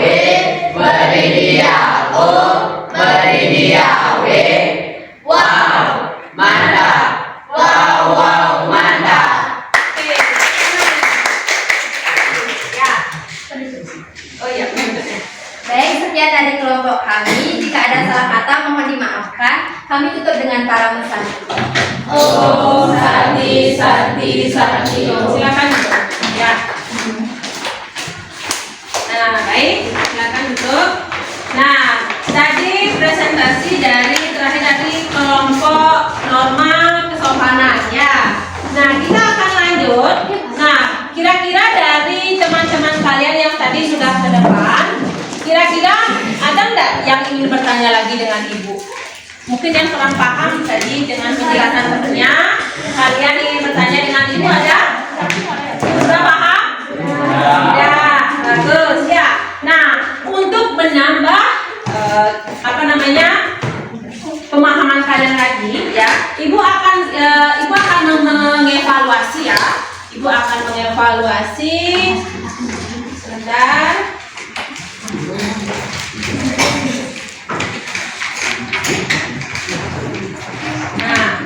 beri dia O, beri dia W. Wow, mantap. Wow, wow, mantap. Ya. Oh iya, Baik, sekian dari kelompok kami. Jika ada salah kata mohon dimaafkan. Kami tutup dengan para mesanti. Oh, Santi, Santi, Santi. Silakan. Ya. Nah, baik, silakan duduk. Nah, tadi presentasi terakhir dari kelompok norma kesopanan ya. Nah, kita akan lanjut. Nah, kira-kira dari teman-teman kalian yang tadi sudah ke depan, kira-kira ada enggak yang ingin bertanya lagi dengan Ibu? Mungkin yang kurang paham tadi dengan penjelasan temannya, kalian ingin bertanya dengan Ibu ada? Sudah paham? Ya, bagus ya. Nah, untuk menambah pemahaman kalian lagi ya, Ibu akan mengevaluasi ya. Ibu akan mengevaluasi sebentar. Nah,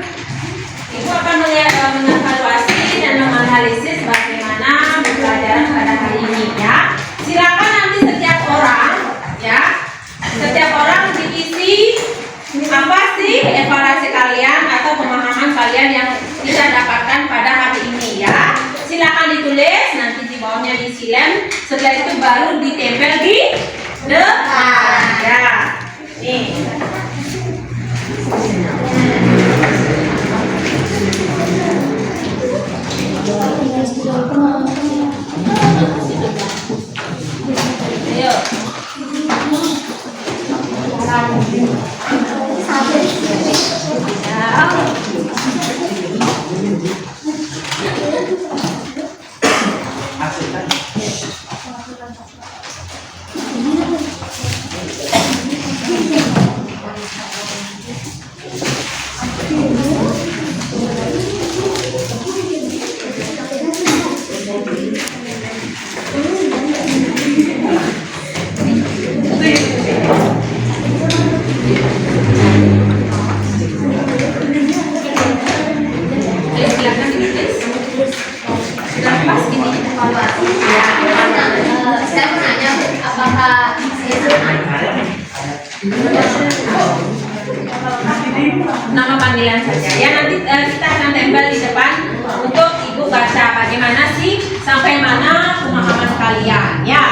Ibu akan mengevaluasi dan menganalisis bagaimana pembelajaran pada hari ini ya. Silakan nanti setiap orang diisi apa sih evaluasi kalian atau pemahaman kalian yang bisa dapatkan pada hari ini ya. Silakan ditulis, nanti di bawahnya diisi lem. Setelah itu baru ditempel di depan ya. Nih. Ayo. Nama panggilan saja ya, nanti kita akan tempel di depan untuk Ibu baca bagaimana sih sampai mana pemahaman kalian ya.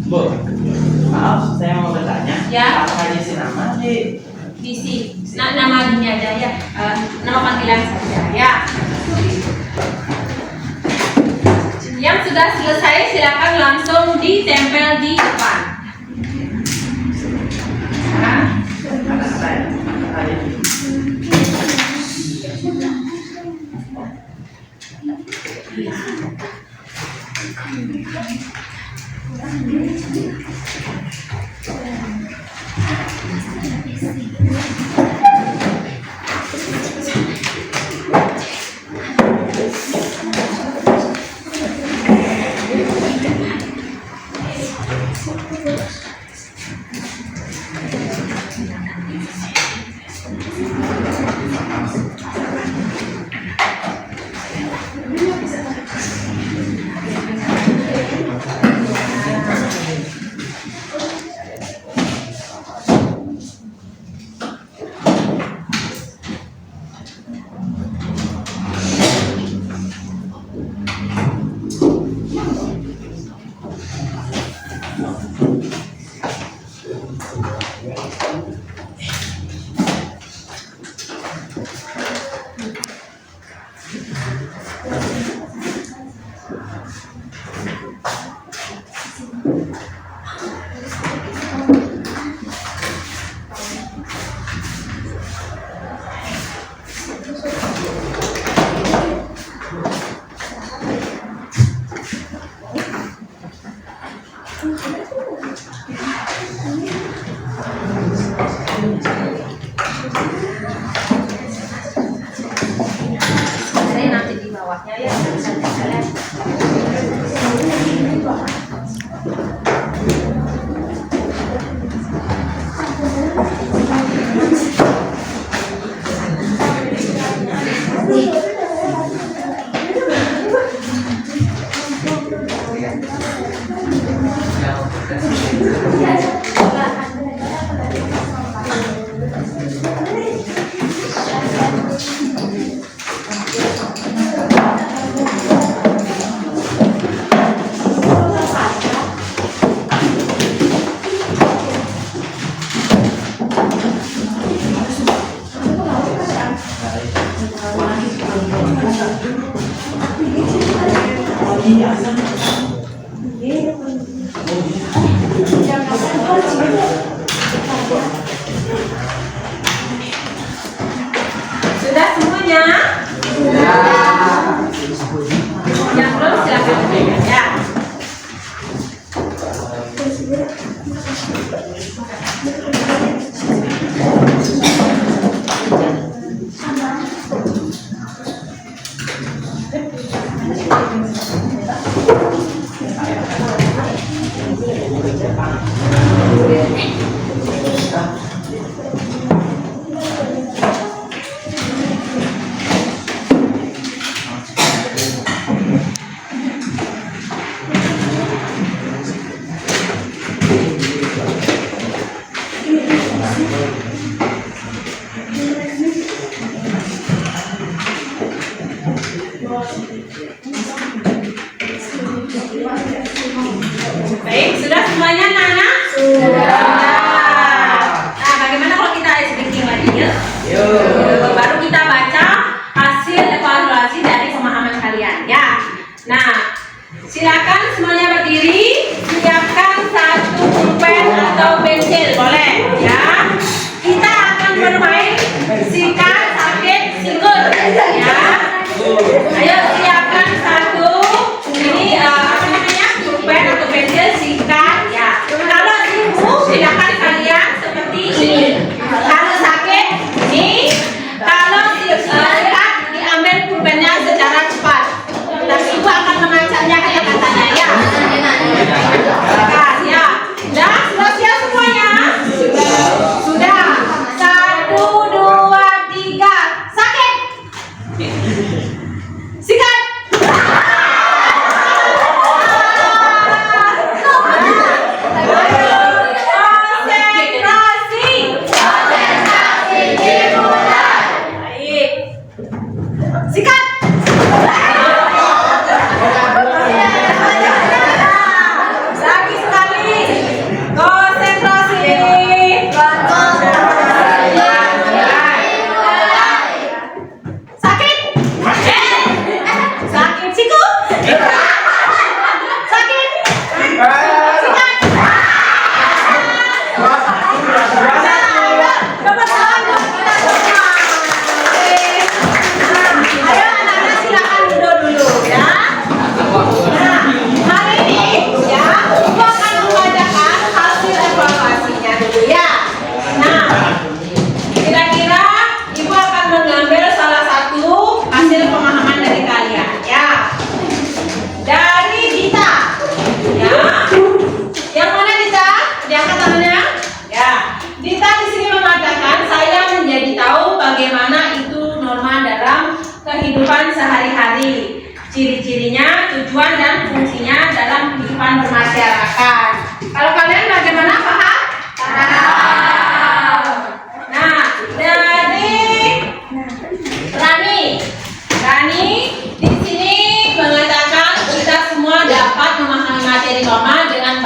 Bu, maaf saya mau bertanya. Ya. Apa diisi nama di Nama ini aja ya, nama panggilan saja ya. Yang sudah selesai silakan langsung ditempel di depan. Saya nanti di bawahnya ya. Sudah semuanya? Yang belum silakan bertanya ya. Baik, sudah semuanya anak-anak? Sudah. Nah, bagaimana kalau kita ice breaking lagi ya? Yuk. Baru kita baca hasil evaluasi dari pemahaman kalian ya. Nah, silakan semuanya berdiri. Siapkan satu pulpen atau pensil, boleh ya. Kita akan bermain sikat, sakit, single ya. Ayo siapkan satu ini apa namanya pulpen atau pensil, sikat,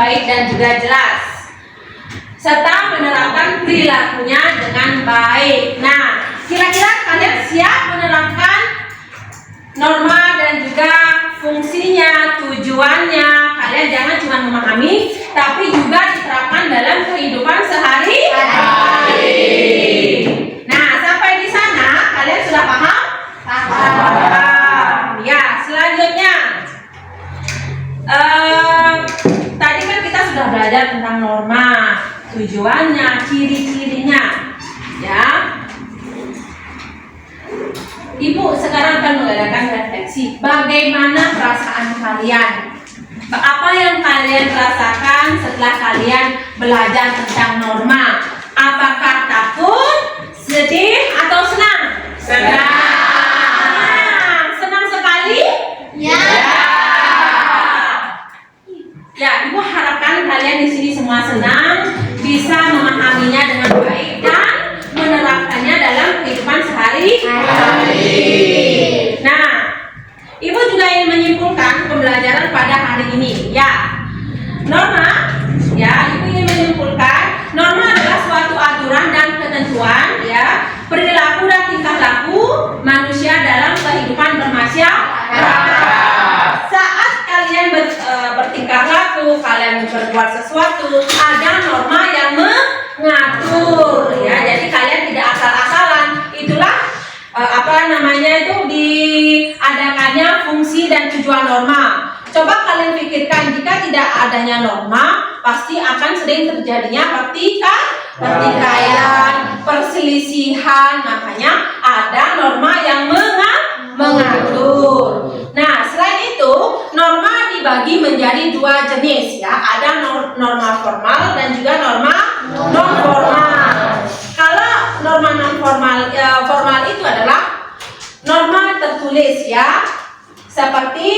baik dan juga jelas, serta menerapkan perilakunya dengan baik. Nah, kira-kira kalian siap menerapkan norma dan juga fungsinya, tujuannya? Kalian jangan cuma memahami, tapi juga diterapkan dalam kehidupan sehari-hari. Nah, sampai di sana kalian sudah paham? Paham. Ya, selanjutnya. Tadi kan kita sudah belajar tentang norma, tujuannya, ciri-cirinya, ya. Ibu sekarang akan mengadakan refleksi. Bagaimana perasaan kalian? Apa yang kalian rasakan setelah kalian belajar tentang norma? Apakah takut, sedih, atau senang? Senang. Senang sekali? Ya. Ya, Ibu harapkan kalian di sini semua senang, bisa memahaminya dengan baik dan menerapkannya dalam kehidupan sehari-hari. Nah, Ibu juga ingin menyimpulkan pembelajaran pada hari ini. Ya, norma. Ya, Ibu ingin menyimpulkan norma adalah suatu aturan dan ketentuan, ya, perilaku dan tingkah laku manusia dalam kehidupan bermasyarakat. Saat kalian bertingkah laku, kalian berbuat sesuatu, ada norma yang mengatur, ya. Jadi kalian tidak asal-asalan. Itulah diadakannya fungsi dan tujuan norma. Coba kalian pikirkan, jika tidak adanya norma, pasti akan sering terjadinya pertikaian, perselisihan. Makanya ada norma yang mengatur. Nah, selain itu, norma dibagi menjadi dua jenis, ya. Ada norma formal dan juga norma non formal. Kalau norma non formal, formal itu adalah norma tertulis, ya, seperti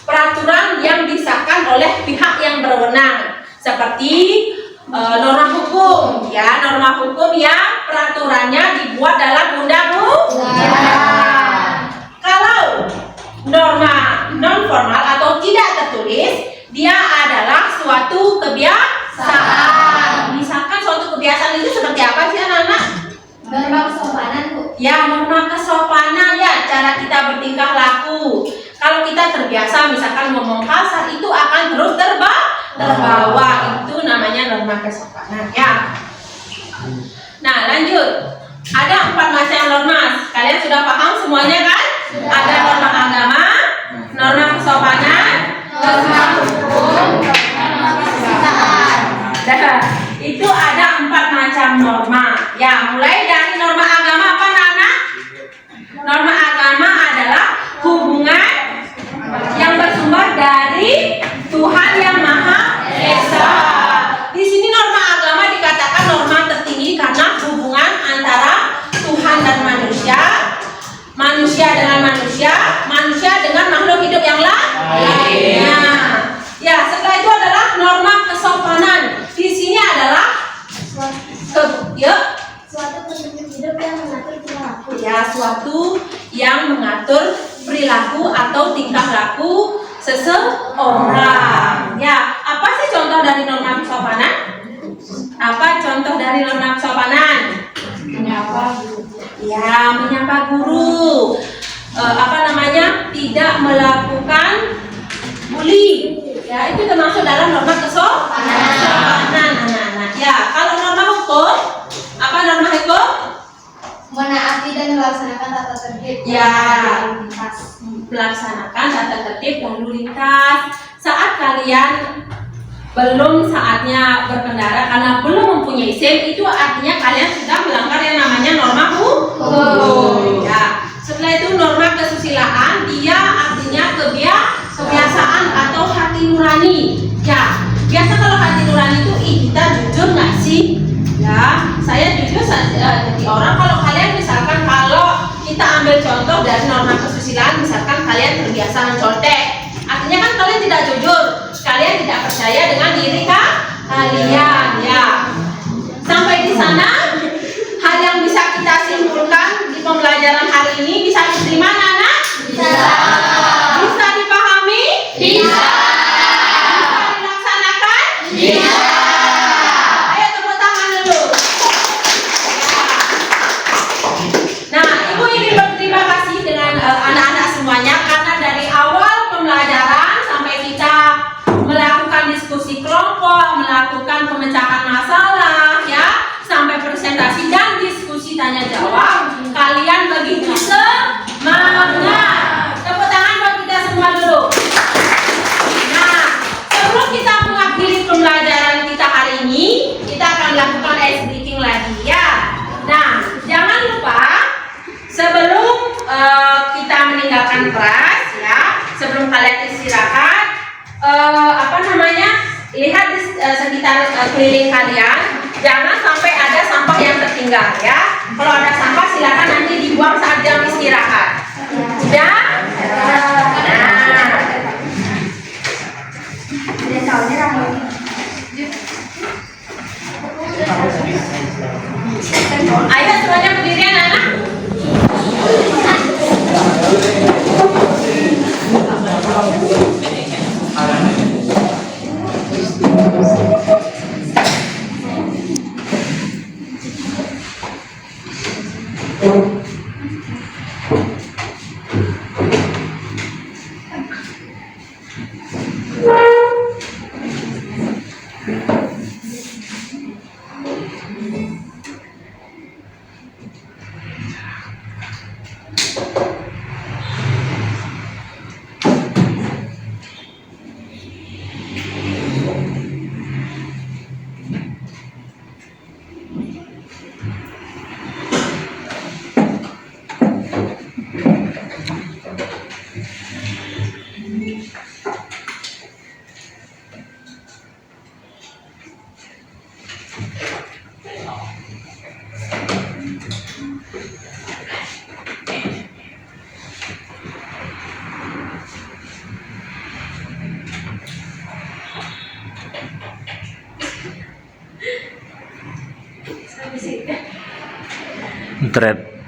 peraturan yang disahkan oleh pihak yang berwenang, seperti norma hukum, ya, norma hukum yang peraturannya dibuat dalam undang-undang. Kalau norma non formal atau tidak tertulis, dia adalah suatu kebiasaan. Misalkan suatu kebiasaan itu seperti apa sih anak-anak? Norma kesopanan, Bu. Ya, norma kesopanan, ya, cara kita bertingkah laku. Kalau kita terbiasa misalkan ngomong kasar, itu akan terus terbawa. Itu namanya norma kesopanan, ya. Nah, lanjut. Ada 4 macam norma. Kalian sudah paham semuanya kan? Ada norma agama, norma kesopanan, norma hukum, norma kesusilaan. Itu ada 4 macam norma. Ya, mulai dari norma agama apa, Nana? Norma agama adalah hubungan yang bersumber dari Tuhan Yang Maha Esa. Di sini norma agama dikatakan norma tertinggi karena hubungan antara Tuhan dan manusia, manusia dengan manusia, manusia dengan makhluk hidup yang lainnya. Ya, setelah itu adalah norma kesopanan. Di sini adalah Suatu prinsip hidup yang mengatur perilaku. Ya, suatu yang mengatur perilaku atau tingkah laku seseorang. Ya, apa sih contoh dari norma kesopanan? Apa contoh dari norma kesopanan? Menyapa guru. Ya, menyapa guru. Tidak melakukan bully. Ya, itu termasuk dalam norma kesopanan. Ya, kalau norma hukum, apa norma hukum? Menaati dan melaksanakan tata tertib. Ya, melaksanakan tata tertib lalu lintas. Saat kalian belum saatnya berkendara karena belum mempunyai SIM, itu artinya kalian sudah melanggar yang namanya norma hukum. Ya, setelah itu norma kesusilaan, dia artinya kebiasaan atau hati nurani. Ya, biasa kalau hati nurani itu, kita jujur nggak sih? Ya, saya jujur jadi orang. Kalau kalian misalkan, kalau kita ambil contoh dari norma kesusilaan, misalkan kalian terbiasa mencontek, artinya kan kalian tidak jujur, kalian tidak percaya dengan diri kalian. Ya, sampai di sana hal yang bisa kita simpulkan di pembelajaran hari ini bisa diterima, Nana? Bisa dipahami? Bisa dilaksanakan? dilakukan pemecahan masalah ya, sampai presentasi dan diskusi tanya jawab. Kalian begitu semangat. Tepuk tangan buat kita semua dulu. Nah, sebelum kita mengakhiri pembelajaran kita hari ini, kita akan lakukan ice breaking lagi ya. Nah, jangan lupa sebelum kita meninggalkan kelas ya, sebelum kalian istirahat, lihat di sekitar keliling kalian, jangan sampai ada sampah yang tertinggal ya. Kalau ada sampah silakan nanti dibuang saat jam istirahat. Sudah? Ayo semuanya berdiri anak-anak.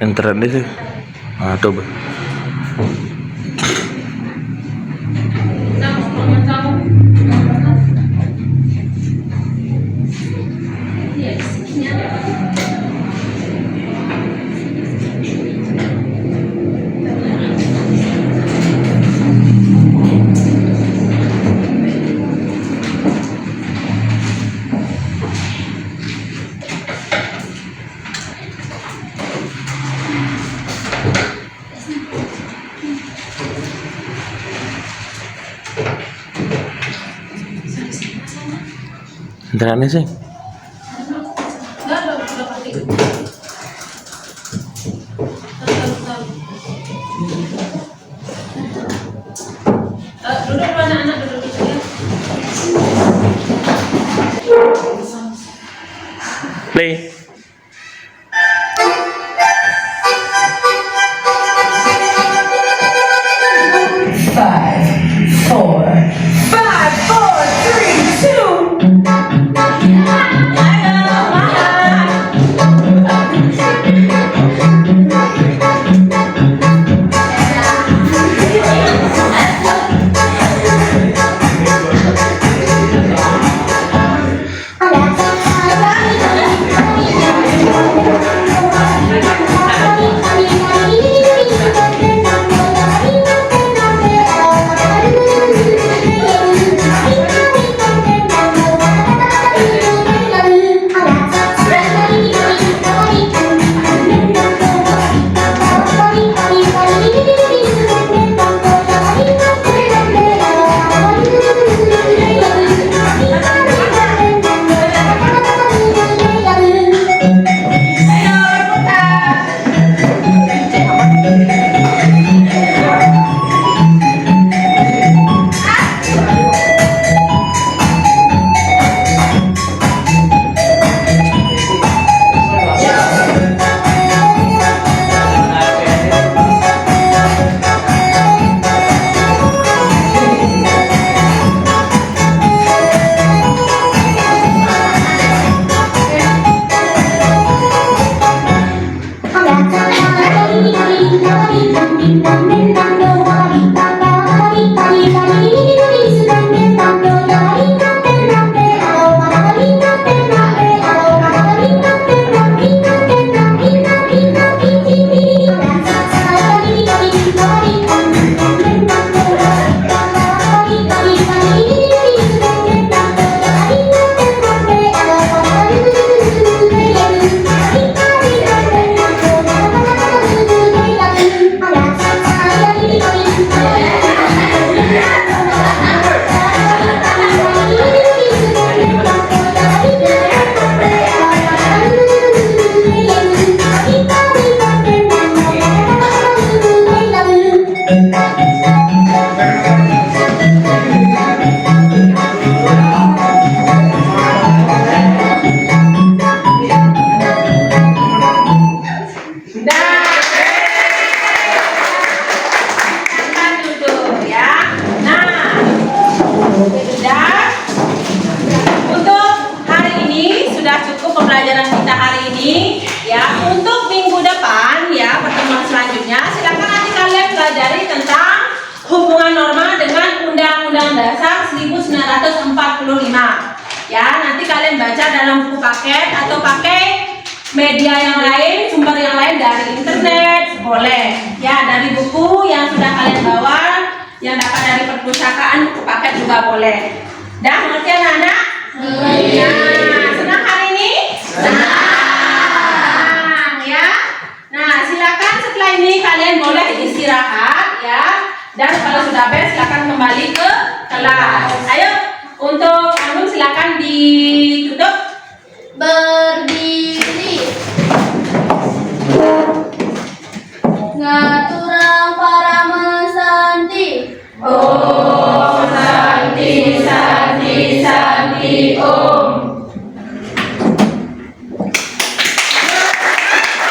internet ini sih. Nah, coba. Internetnya sih. Duduk anak-anak, duduk ya. Play. sudah. Untuk hari ini sudah cukup pembelajaran kita hari ini. Ya, untuk minggu depan ya pertemuan selanjutnya silakan nanti kalian pelajari tentang hubungan norma dengan Undang-Undang Dasar 1945. Ya, nanti kalian baca dalam buku paket atau pakai media yang lain, sumber yang lain dari internet, boleh. Ya, dari buku yang sudah kalian bawa, yang dapat dari perpustakaan, buku paket juga boleh. Dah, ngerti anak-anak? Ya, senang hari ini? Senang, ya. Nah, silakan setelah ini kalian boleh istirahat, ya. Dan kalau sudah beres, silakan kembali ke kelas. Ayo, untuk Anum silakan ditutup. Berdiri. Ngaturang para mesanti. Oh.